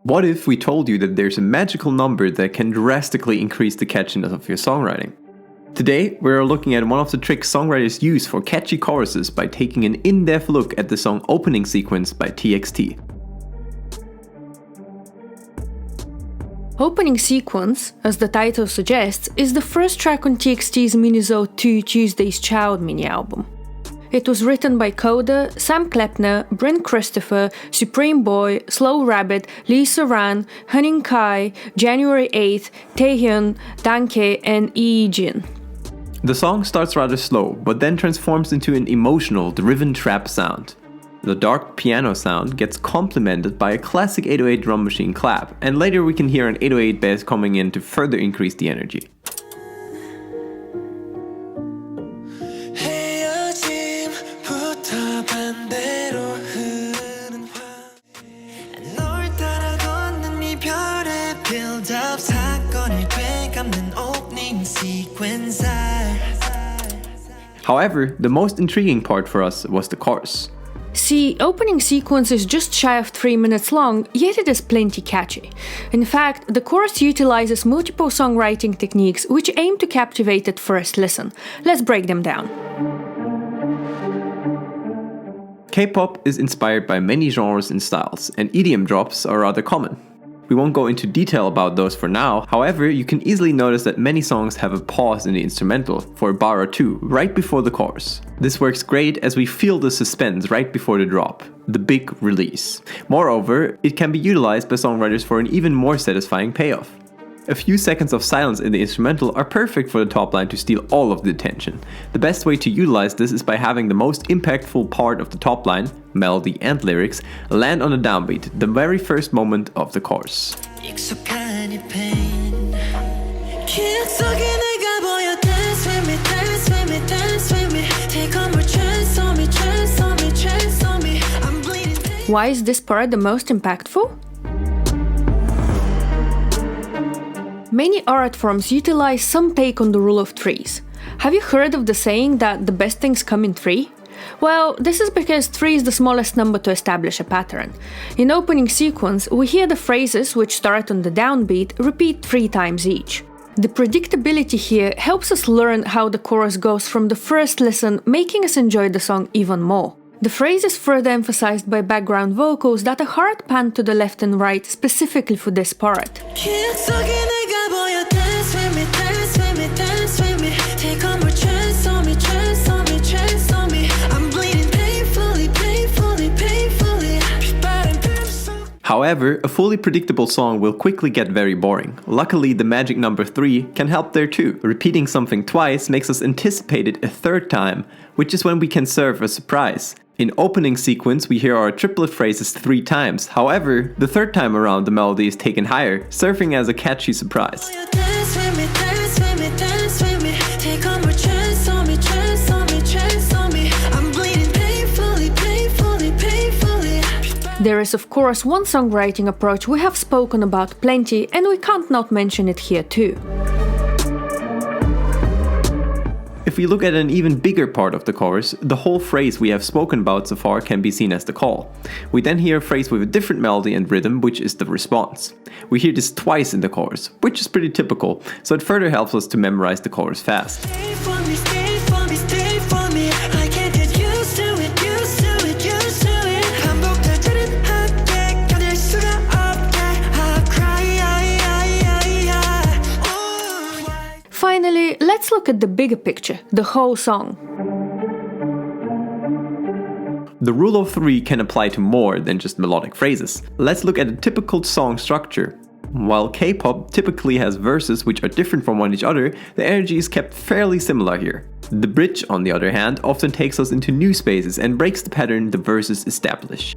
What if we told you that there's a magical number that can drastically increase the catchiness of your songwriting? Today, we're looking at one of the tricks songwriters use for catchy choruses by taking an in-depth look at the song Opening Sequence by TXT. Opening Sequence, as the title suggests, is the first track on TXT's Minnesota 2 Tuesday's Child mini-album. It was written by Coda, Sam Klepner, Brent Christopher, Supreme Boy, Slow Rabbit, Lisa Ran, Huning Kai, January 8th, Taehyun, Danke, and Lee Jin. The song starts rather slow, but then transforms into an emotional, driven trap sound. The dark piano sound gets complemented by a classic 808 drum machine clap, and later we can hear an 808 bass coming in to further increase the energy. However, the most intriguing part for us was the chorus. See, Opening Sequence is just shy of 3 minutes long, yet it is plenty catchy. In fact, the chorus utilizes multiple songwriting techniques which aim to captivate at first listen. Let's break them down. K-pop is inspired by many genres and styles, and EDM drops are rather common. We won't go into detail about those for now, however, you can easily notice that many songs have a pause in the instrumental for a bar or two right before the chorus. This works great as we feel the suspense right before the drop, the big release. Moreover, it can be utilized by songwriters for an even more satisfying payoff. A few seconds of silence in the instrumental are perfect for the top line to steal all of the attention. The best way to utilize this is by having the most impactful part of the top line, melody and lyrics, land on a downbeat, the very first moment of the chorus. Why is this part the most impactful? Many art forms utilize some take on the rule of threes. Have you heard of the saying that the best things come in three? Well, this is because 3 is the smallest number to establish a pattern. In Opening Sequence, we hear the phrases, which start on the downbeat, repeat 3 times each. The predictability here helps us learn how the chorus goes from the first listen, making us enjoy the song even more. The phrase is further emphasized by background vocals that are hard panned to the left and right specifically for this part. However, a fully predictable song will quickly get very boring. Luckily, the magic number 3 can help there too. Repeating something twice makes us anticipate it a third time, which is when we can serve a surprise. In Opening Sequence, we hear our triplet phrases 3 times. However, the third time around the melody is taken higher, serving as a catchy surprise. There is of course one songwriting approach we have spoken about plenty, and we can't not mention it here too. If we look at an even bigger part of the chorus, the whole phrase we have spoken about so far can be seen as the call. We then hear a phrase with a different melody and rhythm, which is the response. We hear this twice in the chorus, which is pretty typical, so it further helps us to memorize the chorus fast. Finally, let's look at the bigger picture, the whole song. The rule of 3 can apply to more than just melodic phrases. Let's look at a typical song structure. While K-pop typically has verses which are different from one each other, the energy is kept fairly similar here. The bridge, on the other hand, often takes us into new spaces and breaks the pattern the verses establish.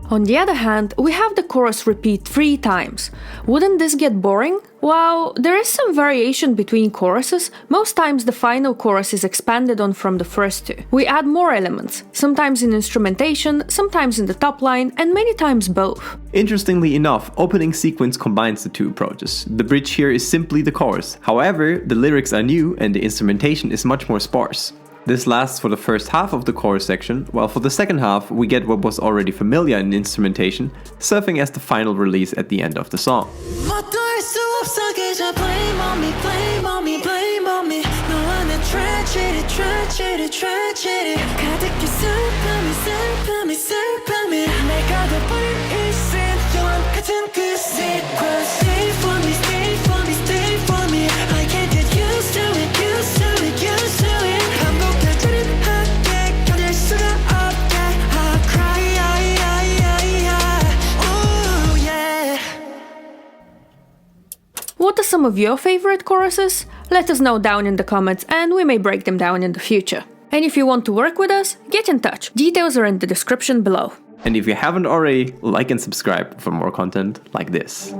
On the other hand, we have the chorus repeat 3 times. Wouldn't this get boring? While there is some variation between choruses, most times the final chorus is expanded on from the first 2. We add more elements, sometimes in instrumentation, sometimes in the top line, and many times both. Interestingly enough, Opening Sequence combines the 2 approaches. The bridge here is simply the chorus. However, the lyrics are new and the instrumentation is much more sparse. This lasts for the first half of the chorus section, while for the second half we get what was already familiar in instrumentation, serving as the final release at the end of the song. What are some of your favorite choruses? Let us know down in the comments and we may break them down in the future. And if you want to work with us, get in touch. Details are in the description below. And if you haven't already, like and subscribe for more content like this.